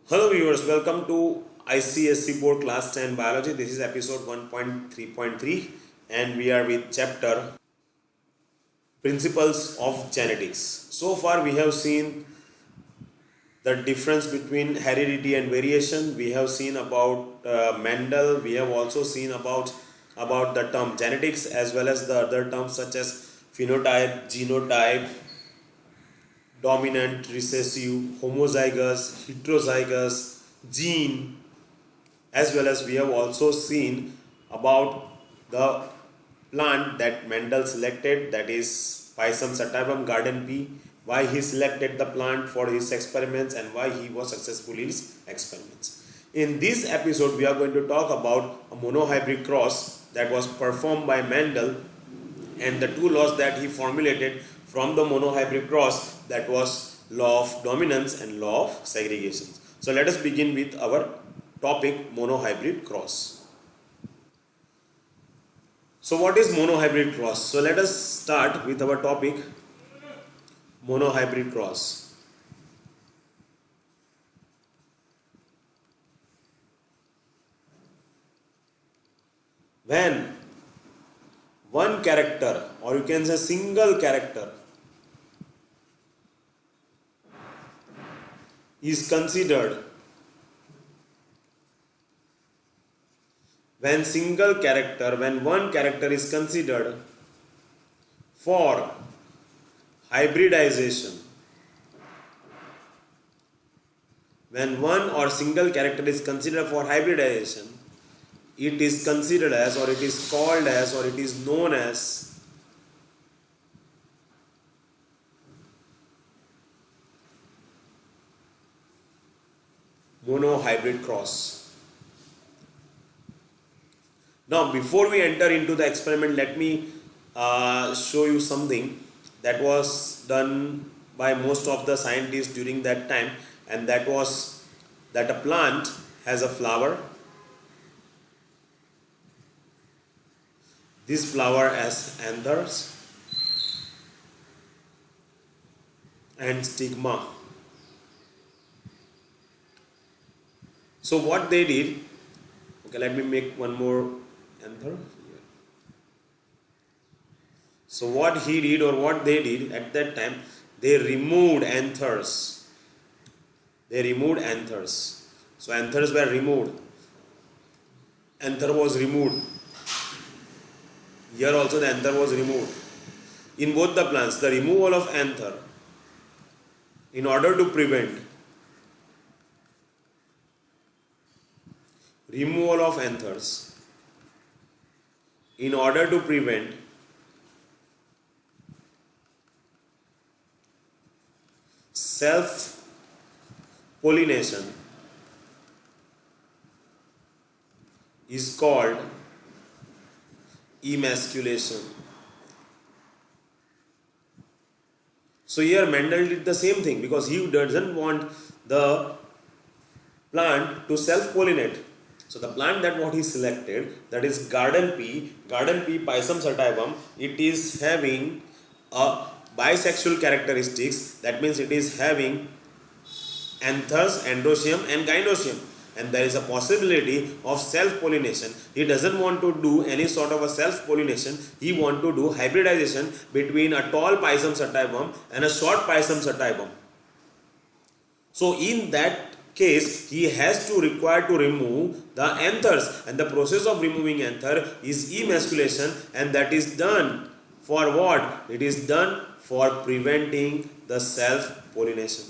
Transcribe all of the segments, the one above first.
Hello viewers, welcome to ICSC Board Class 10 Biology. This is episode 1.3.3 and we are with chapter Principles of Genetics. So far we have seen the difference between heredity and variation. We have seen about Mendel. We have also seen about the term genetics as well as the other terms such as phenotype, genotype, dominant, recessive, homozygous, heterozygous, gene, as well as we have also seen about the plant that Mendel selected, that is Pisum sativum garden pea, why he selected the plant for his experiments and why he was successful in his experiments. In this episode, we are going to talk about a monohybrid cross that was performed by Mendel and the two laws that he formulated from the monohybrid cross, that was law of dominance and law of segregation. So let us begin with our topic, monohybrid cross. So what is monohybrid cross? So let us start with our topic, monohybrid cross. When one character, or you can say single character, is considered, when one character is considered for hybridization, when one or single character is considered for hybridization, it is considered as, or it is called as, or it is known as monohybrid cross. Now, before we enter into the experiment, let me show you something that was done by most of the scientists during that time, and that was that a plant has a flower. This flower has anthers and stigma. So what they did, okay, let me make one more anther here. So what he did, or what they did at that time, they removed anthers. So anthers were removed. Anther was removed. Here also the anther was removed. In both the plants, the removal of anther in order to prevent removal of anthers in order to prevent self pollination is called emasculation. So here Mendel did the same thing, because he doesn't want the plant to self-pollinate. So the plant that what he selected, that is garden pea Pisum sativum, it is having a bisexual characteristics. That means it is having anthers, androecium and gynoecium, and there is a possibility of self-pollination. He doesn't want to do any sort of a self-pollination. He want to do hybridization between a tall Pisum sativum and a short Pisum sativum. So in that case, he has to require to remove the anthers, and the process of removing anther is emasculation, and that is done for what? It is done for preventing the self-pollination.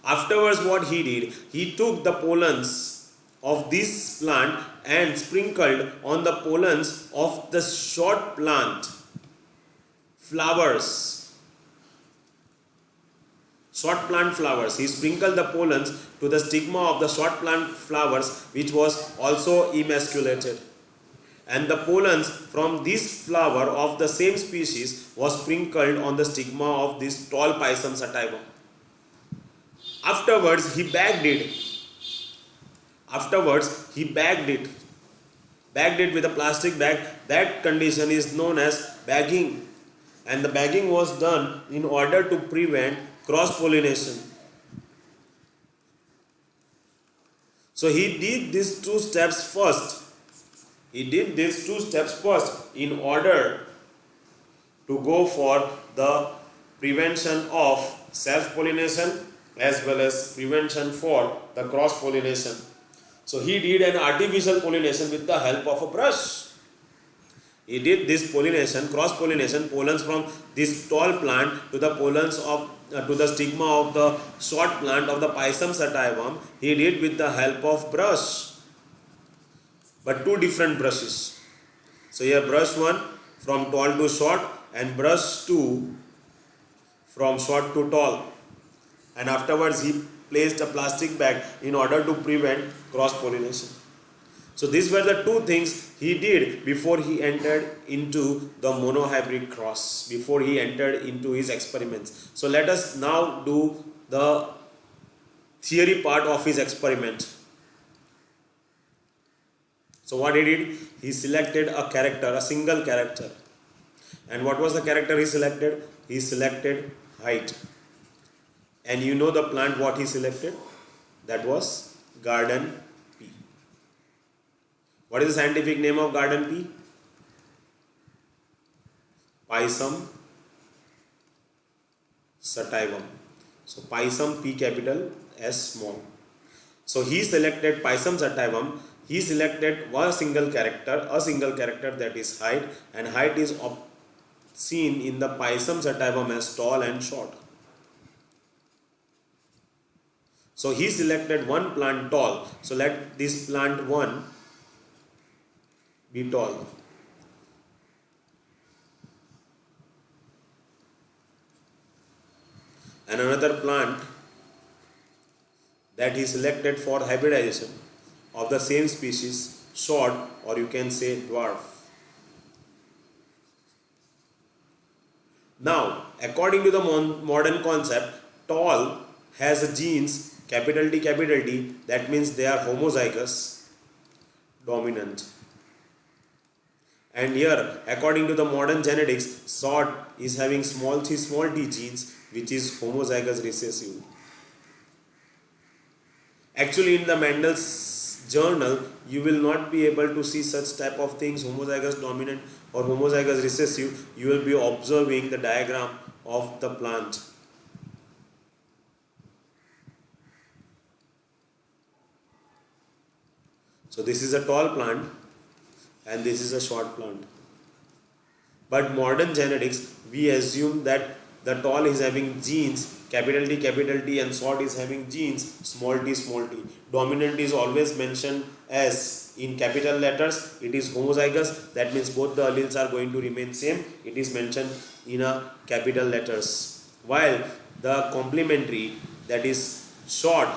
Afterwards, what he did, he took the pollens of this plant and sprinkled on the pollens of the short plant flowers. Short plant flowers. He sprinkled the pollens to the stigma of the short plant flowers, which was also emasculated. And the pollens from this flower of the same species was sprinkled on the stigma of this tall Pisum sativum. Afterwards, he bagged it. Bagged it with a plastic bag. That condition is known as bagging. And the bagging was done in order to prevent cross pollination. So he did these two steps first. He did these two steps first in order to go for the prevention of self-pollination as well as prevention for the cross-pollination. So he did an artificial pollination with the help of a brush. He did this pollination, cross-pollination, pollens from this tall plant to the pollens of to the stigma of the short plant of the Pisum sativum. He did with the help of brush, but two different brushes. So here brush 1 from tall to short and brush 2 from short to tall. And afterwards he placed a plastic bag in order to prevent cross-pollination. So these were the two things he did before he entered into the monohybrid cross, before he entered into his experiments. So let us now do the theory part of his experiment. So what he did? He selected a character, a single character. And what was the character he selected? He selected height. And you know the plant what he selected? That was garden pea. What is the scientific name of garden pea? Pisum sativum. So Pisum, P capital, S small. So he selected Pisum sativum. He selected a single character that is height, and height is seen in the Pisum sativum as tall and short. So he selected one plant tall. So let this plant 1 be tall. And another plant that he selected for hybridization of the same species, short, or you can say dwarf. Now, according to the modern concept, tall has genes capital T, that means they are homozygous dominant. And here, according to the modern genetics, short is having small t genes, which is homozygous recessive. Actually, in the Mendel's journal, you will not be able to see such type of things, homozygous dominant or homozygous recessive. You will be observing the diagram of the plant. So this is a tall plant and this is a short plant. But modern genetics, we assume that the tall is having genes capital T and short is having genes small t. Dominant is always mentioned as in capital letters. It is homozygous, that means both the alleles are going to remain same. It is mentioned in a capital letters. While the complementary, that is short,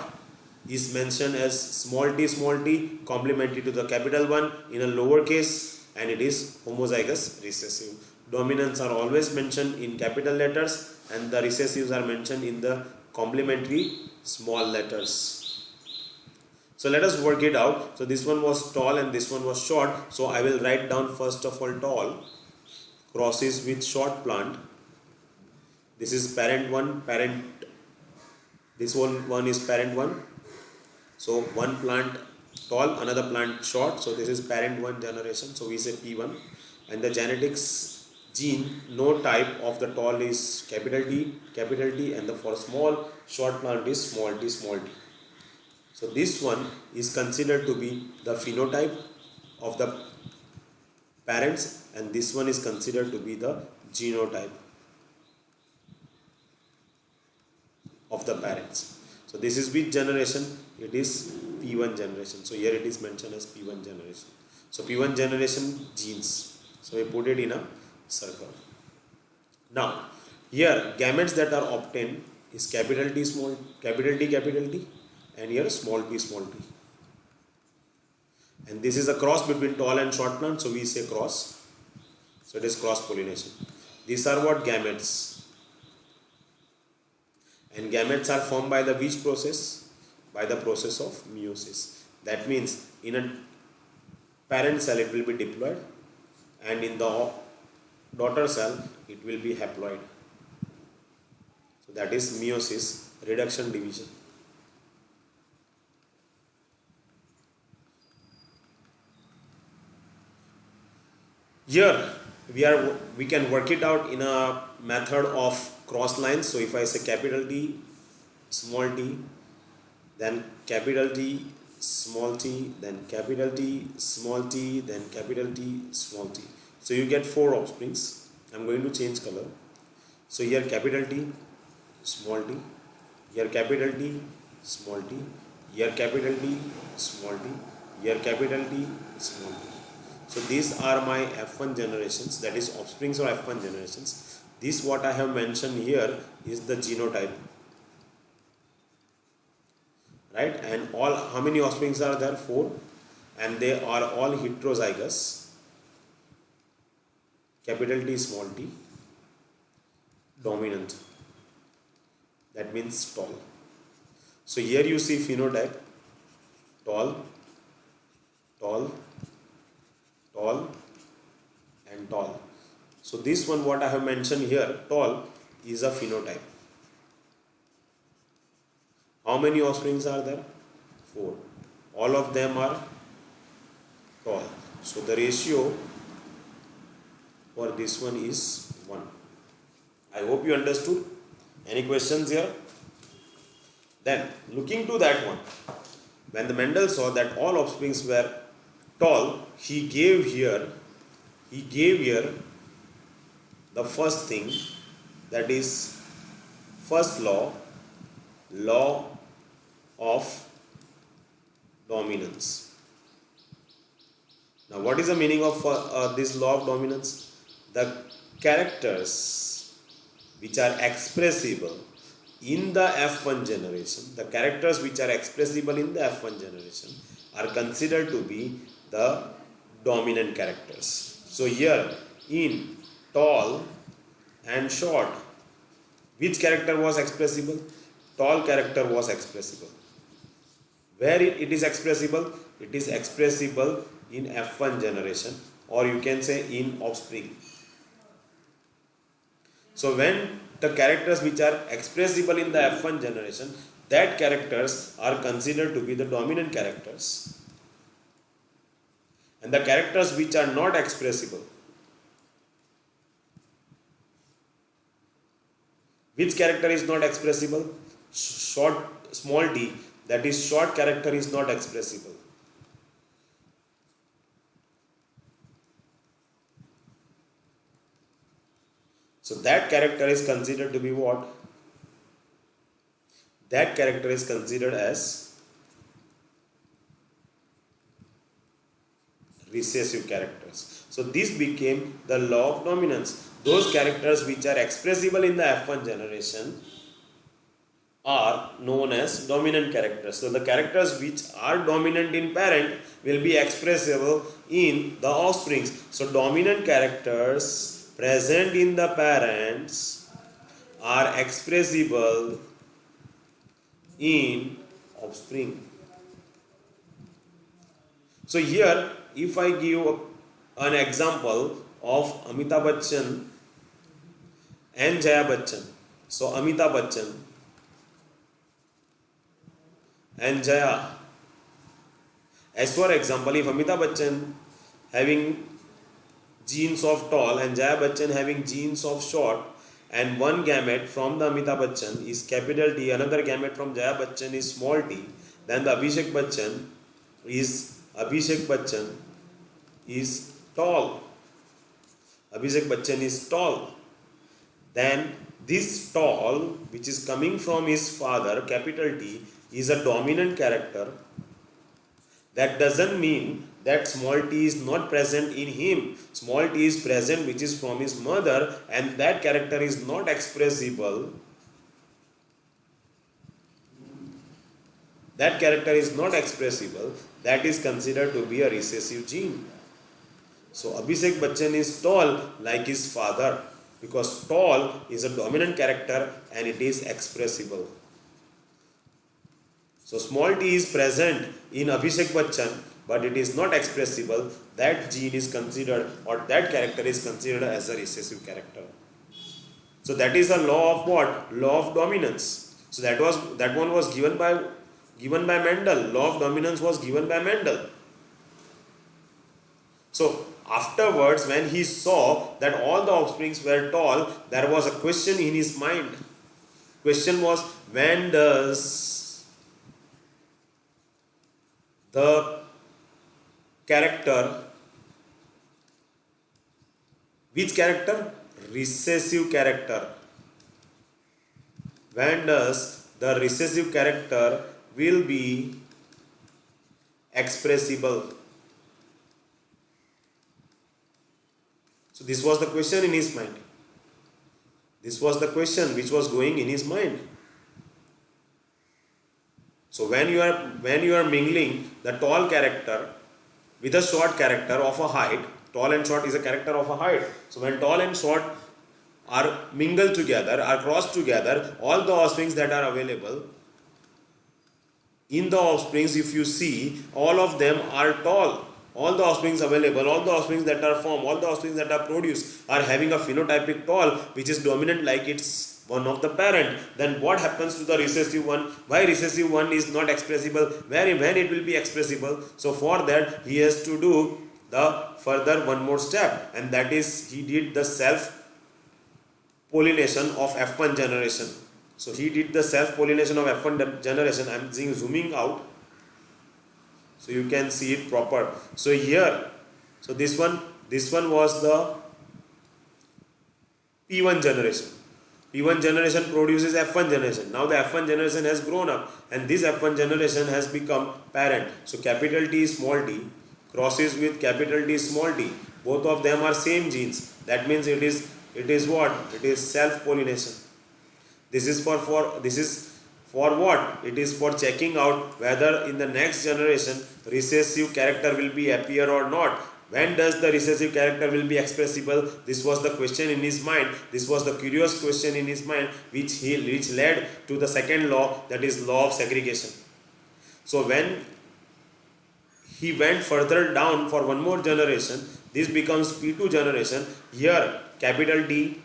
is mentioned as small t complementary to the capital one in a lower case, and it is homozygous recessive. Dominants are always mentioned in capital letters and the recessives are mentioned in the complementary small letters. So let us work it out. So this one was tall and this one was short. So I will write down first of all tall crosses with short plant. This is parent 1, this one is parent 1. So one plant tall, another plant short. So this is parent 1 generation. So we say P1. And the genetics gene type of the tall is capital T, and the for small short plant is small t. So this one is considered to be the phenotype of the parents, and this one is considered to be the genotype of the parents. So this is which generation? It is P1 generation. So here it is mentioned as P1 generation. So P1 generation genes. So we put it in a circle. Now here gametes that are obtained is capital T, and here small t. And this is a cross between tall and short plant, so we say cross. So it is cross pollination. These are what gametes. And gametes are formed by the which process? By the process of meiosis. That means in a parent cell it will be diploid, and in the daughter cell it will be haploid. So that is meiosis, reduction, division. Here we can work it out in a method of cross lines. So if I say capital T, small t, then capital T, small t, then capital T, small t, then capital T, small t. So you get 4 offsprings. I'm going to change color. So here capital T, small t, here capital T, small t, here capital T, small t, here capital T, small t. So these are my F1 generations, that is offsprings or F1 generations. This what I have mentioned here is the genotype, right? And all, how many offsprings are there? 4, and they are all heterozygous. Capital T, small t, dominant, that means tall. So here you see phenotype, tall, tall, tall and tall. So this one what I have mentioned here, tall, is a phenotype. How many offsprings are there? 4. All of them are tall. So the ratio for this one is 1. I hope you understood. Any questions here? Then looking to that one, when the Mendel saw that all offsprings were tall, he gave here the first thing, that is first law of dominance. Now what is the meaning of this law of dominance? The characters which are expressible in the F1 generation, the characters which are expressible in the F1 generation are considered to be the dominant characters. So here in tall and short, which character was expressible? Tall character was expressible. Where it is expressible? It is expressible in F1 generation, or you can say in offspring. So when the characters which are expressible in the F1 generation, that characters are considered to be the dominant characters. And the characters which are not expressible, which character is not expressible? Small t, that is short character is not expressible. So that character is considered to be what? That character is considered as recessive characters. So this became the law of dominance. Those characters which are expressible in the F1 generation are known as dominant characters. So the characters which are dominant in parent will be expressible in the offsprings. So dominant characters present in the parents are expressible in offspring. So here, if I give an example of Amitabh Bachchan and Jaya Bachchan. So Amitabh Bachchan and Jaya, as for example, if Amitabh Bachchan having genes of tall and Jaya Bachchan having genes of short, and one gamete from the Amitabh Bachchan is capital T, another gamete from Jaya Bachchan is small t, then the Abhishek Bachchan is tall. Abhishek Bachchan is tall. Then this tall, which is coming from his father, capital T, is a dominant character. That doesn't mean that small t is not present in him. Small t is present, which is from his mother, and that character is not expressible. That character is not expressible. That is considered to be a recessive gene. So Abhishek Bachchan is tall like his father, because tall is a dominant character and it is expressible. So small t is present in Abhishek Bachchan, but it is not expressible. That gene is considered, or that character is considered as a recessive character. So that is a law of what? Law of dominance. So that one was given by Mendel. Law of dominance was given by Mendel. So afterwards, when he saw that all the offsprings were tall, there was a question in his mind. Question was, when does the character, which character? Recessive character. When does the recessive character will be expressible? So this was the question in his mind. This was the question which was going in his mind. So when you are mingling the tall character with a short character of a height, tall and short is a character of a height. So when tall and short are mingled together, are crossed together, all the offsprings that are available in the offsprings, if you see, all of them are tall. All the offsprings available, all the offsprings that are formed, all the offsprings that are produced are having a phenotypic tall which is dominant like it's one of the parent. Then what happens to the recessive one? Why recessive one is not expressible? When it will be expressible? So for that he has to do the further one more step, and that is he did the self pollination of F1 generation. So he did the self pollination of F1 generation. I am zooming out so you can see it proper. So here, so this one was the P1 generation. P1 generation produces F1 generation. Now the F1 generation has grown up, and this F1 generation has become parent. So capital T small t crosses with capital T small t. Both of them are same genes. That means it is what? It is self pollination. This is for what? It is for checking out whether in the next generation recessive character will be appear or not. When does the recessive character will be expressible? This was the question in his mind. This was the curious question in his mind which led to the second law, that is law of segregation. So when he went further down for one more generation, this becomes P2 generation. Here capital T,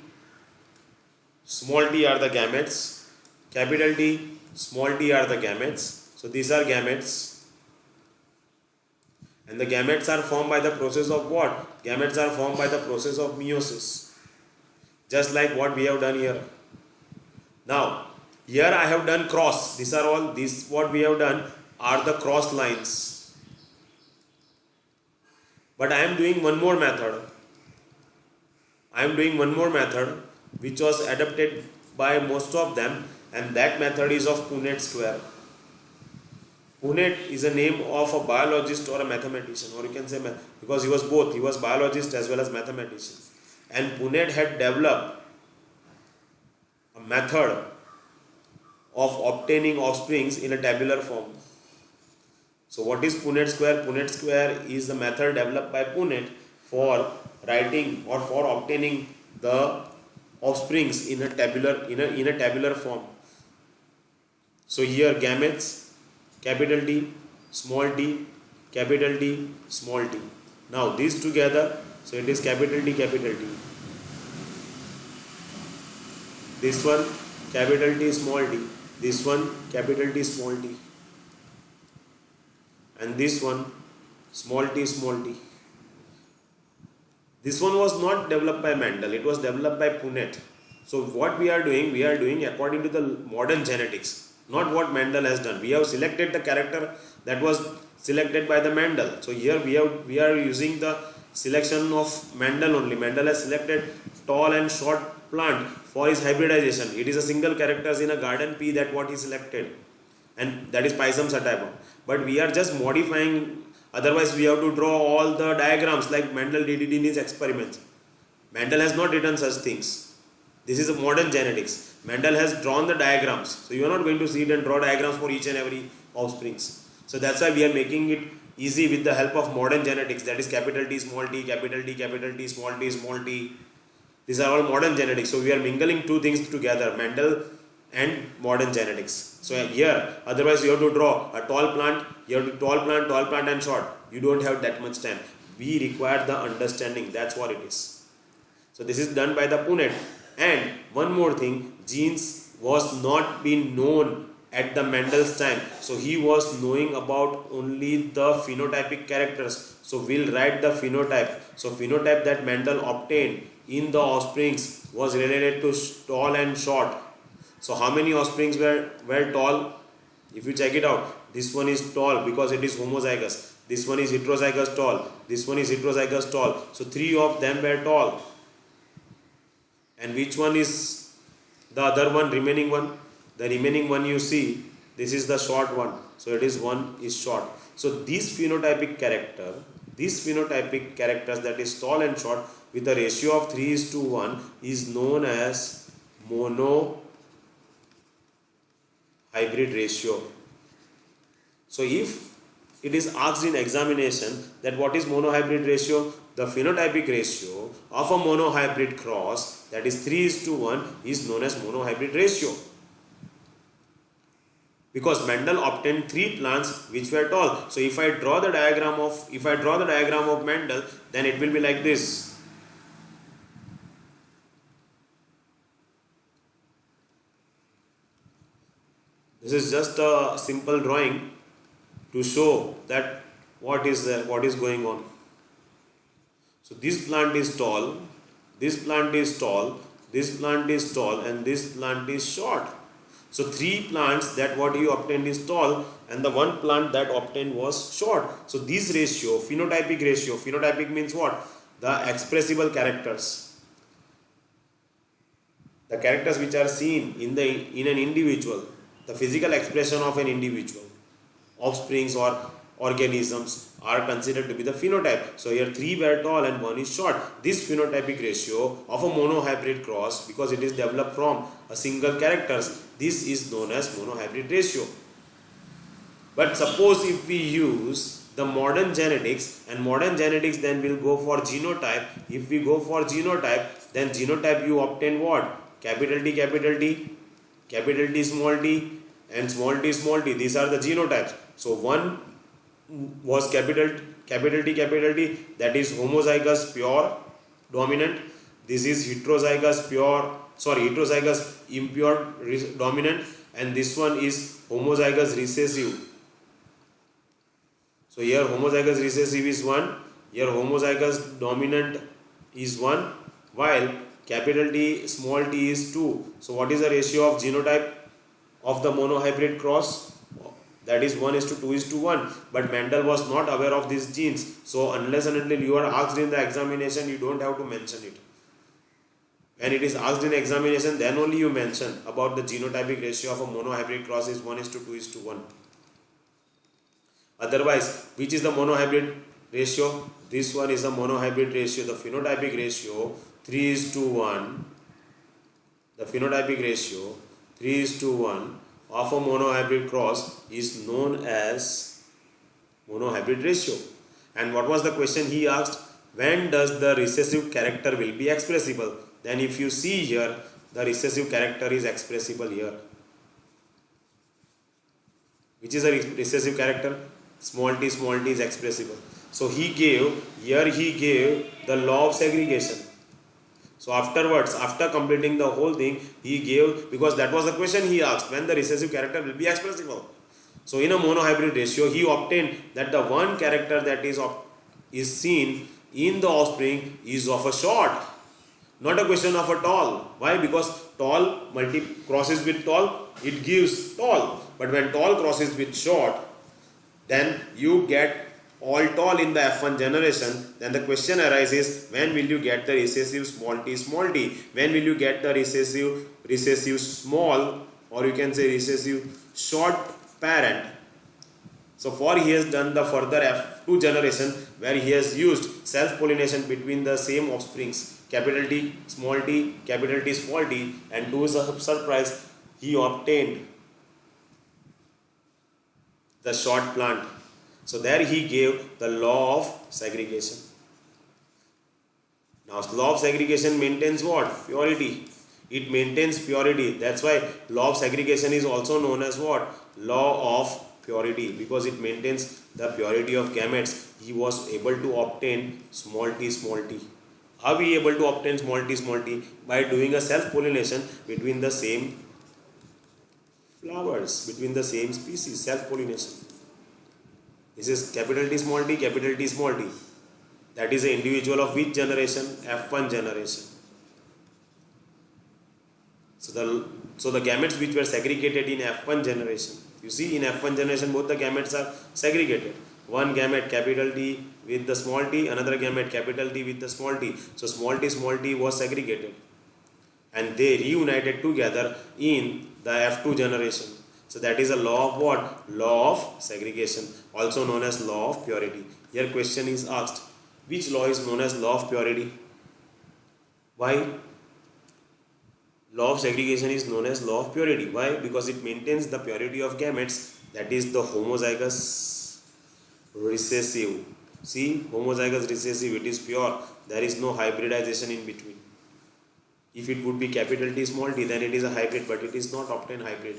small t are the gametes. Capital T, small t are the gametes. So these are gametes. And the gametes are formed by the process of what? Gametes are formed by the process of meiosis. Just like what we have done here. Now, here I have done cross. These what we have done are the cross lines. But I am doing one more method. Which was adopted by most of them, and that method is of Punnett square. Punnett is a name of a biologist or a mathematician, or you can say because he was both. He was biologist as well as mathematician. And Punnett had developed a method of obtaining offsprings in a tabular form. So what is Punnett square? Punnett square is the method developed by Punnett for writing or for obtaining the offsprings in a tabular form. So here gametes, capital T, small t, capital T, small t. Now these together, so it is capital T, capital T. This one capital T, small t. This one capital T, small t. And this one small t, small t. This one was not developed by Mendel, it was developed by Punnett. So what we are doing according to the modern genetics, not what Mendel has done. We have selected the character that was selected by the Mendel. So here we are using the selection of Mendel only. Mendel has selected tall and short plant for his hybridization. It is a single characters in a garden P that what he selected, and that is Pisum sativum. But we are just modifying. Otherwise, we have to draw all the diagrams like Mendel did it in his experiments. Mendel has not written such things. This is a modern genetics. Mendel has drawn the diagrams. So you are not going to see it and draw diagrams for each and every offsprings. So that's why we are making it easy with the help of modern genetics. That is capital T, small t, capital T, capital T, small t, small t. These are all modern genetics. So we are mingling two things together, Mendel and modern genetics. So here, otherwise you have to draw a tall plant, you have to tall plant and short. You don't have that much time. We require the understanding. That's what it is. So this is done by the Punnett. And one more thing, genes was not been known at the Mendel's time. So he was knowing about only the phenotypic characters. So we'll write the phenotype. So phenotype that Mendel obtained in the offsprings was related to tall and short. So how many offsprings were tall? If you check it out, this one is tall because it is homozygous. This one is heterozygous tall. This one is heterozygous tall. So 3 of them were tall. And which one is the other one, remaining one? The remaining one you see, this is the short one. So it is one is short. So these phenotypic characters that is tall and short with a ratio of 3:1 is known as monohybrid ratio. So if it is asked in examination that what is monohybrid ratio, the phenotypic ratio of a monohybrid cross, that is 3:1, is known as monohybrid ratio. Because Mendel obtained 3 plants which were tall. So if I draw the diagram of Mendel, then it will be like this. This is just a simple drawing to show that what is going on. So this plant is tall, this plant is tall, this plant is tall, and this plant is short. So 3 plants that what you obtained is tall, and the 1 plant that obtained was short. So this ratio, phenotypic means what? The expressible characters. The characters which are seen in an individual, the physical expression of an individual, offsprings or organisms are considered to be the phenotype. So here 3 were tall and 1 is short. This phenotypic ratio of a monohybrid cross, because it is developed from a single characters, this is known as monohybrid ratio. But suppose if we use the modern genetics, and modern genetics then will go for genotype. If we go for genotype, then genotype you obtain what? Capital T, capital T, capital T, small t, and small t, small t. These are the genotypes. So one was capital T, that is homozygous pure dominant. This is heterozygous impure dominant, and this one is homozygous recessive. So here homozygous recessive is 1, here homozygous dominant is 1, while capital T small t is 2. So what is the ratio of genotype of the monohybrid cross? That is 1:2:1. But Mendel was not aware of these genes. So unless and until you are asked in the examination, you don't have to mention it. When it is asked in examination, then only you mention about the genotypic ratio of a monohybrid cross is 1:2:1. Otherwise, which is the monohybrid ratio? This one is the monohybrid ratio. The phenotypic ratio 3:1. The phenotypic ratio 3:1 of a monohybrid cross is known as monohybrid ratio. And what was the question he asked? When does the recessive character will be expressible? Then if you see here, the recessive character is expressible here. Which is a recessive character? Small t is expressible. So he gave the law of segregation. So afterwards, after completing the whole thing, he gave, because that was the question he asked, when the recessive character will be expressible. So in a monohybrid ratio, he obtained that the one character that is seen in the offspring is of a short, not a question of a tall. Why? Because tall crosses with tall, it gives tall. But when tall crosses with short, then you get all tall in the F1 generation. Then the question arises, when will you get the recessive small t? When will you get the recessive small, or you can say recessive short parent? So for he has done the further F2 generation, where he has used self-pollination between the same offsprings, capital T, small t, capital T, small t, and to his surprise, he obtained the short plant. So there he gave the law of segregation. Now law of segregation maintains what? Purity. It maintains purity. That's why law of segregation is also known as what? Law of purity, because it maintains the purity of gametes. He was able to obtain small t. How we able to obtain small t? By doing a self-pollination between the same flowers between the same species, self-pollination. This is capital T, small t, capital T, small t. That is an individual of which generation? F1 generation. So the gametes which were segregated in F1 generation, you see in F1 generation both the gametes are segregated. One gamete capital T with the small t, another gamete capital T with the small t. So small t was segregated and they reunited together in the F2 generation. So that is a law of what? Law of segregation, also known as law of purity. Here question is asked, which law is known as law of purity? Why? Law of segregation is known as law of purity. Why? Because it maintains the purity of gametes, that is the homozygous recessive. See, homozygous recessive, it is pure. There is no hybridization in between. If it would be capital T, small t, then it is a hybrid, but it is not obtained hybrid.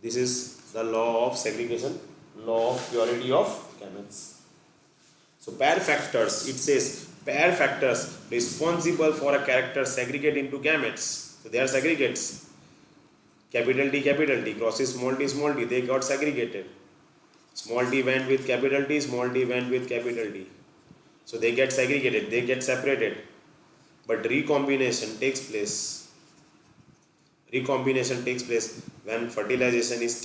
This is the law of segregation, law of purity of gametes. So pair factors, it says pair factors responsible for a character segregate into gametes. So they are segregates. Capital T crosses small t, they got segregated. Small t went with capital T, small t went with capital T. So they get segregated, they get separated. But recombination takes place. Recombination takes place when fertilization is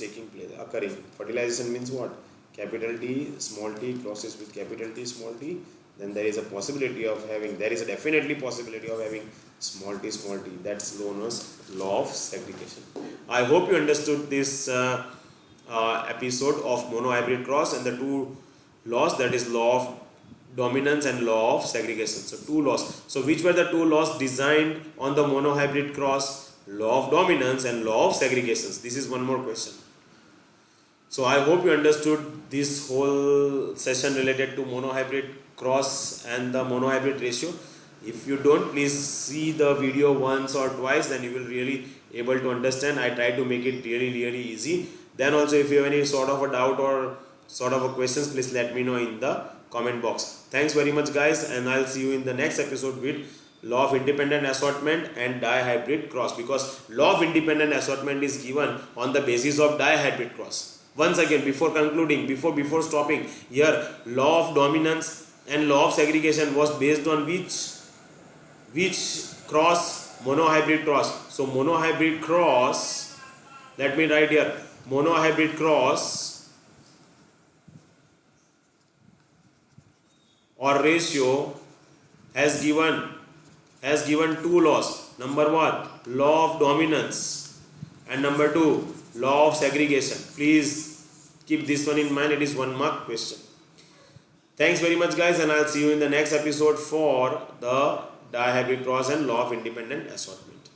occurring. Fertilization means what? Capital T, small t crosses with capital T, small t. Then there is a possibility of having, there is a definitely possibility of having small t. That's known as law of segregation. I hope you understood this episode of monohybrid cross and the two laws, that is law of dominance and law of segregation. So two laws. So which were the two laws designed on the monohybrid cross? Law of dominance and law of segregation. This is one more question. So I hope you understood this whole session related to monohybrid cross and the monohybrid ratio. If you don't, please see the video once or twice, then you will really able to understand. I try to make it really easy. Then also if you have any sort of a doubt or sort of a questions, please let me know in the comment box. Thanks very much guys, and I'll see you in the next episode with law of independent assortment and dihybrid cross, because law of independent assortment is given on the basis of dihybrid cross. Once again, before concluding, before stopping, here law of dominance and law of segregation was based on which cross? Monohybrid cross. So monohybrid cross, let me write here, monohybrid cross or ratio has given two laws. Number one, law of dominance, and number two, law of segregation. Please keep this one in mind, it is 1 mark question. Thanks very much guys, and I'll see you in the next episode for the dihybrid cross and law of independent assortment.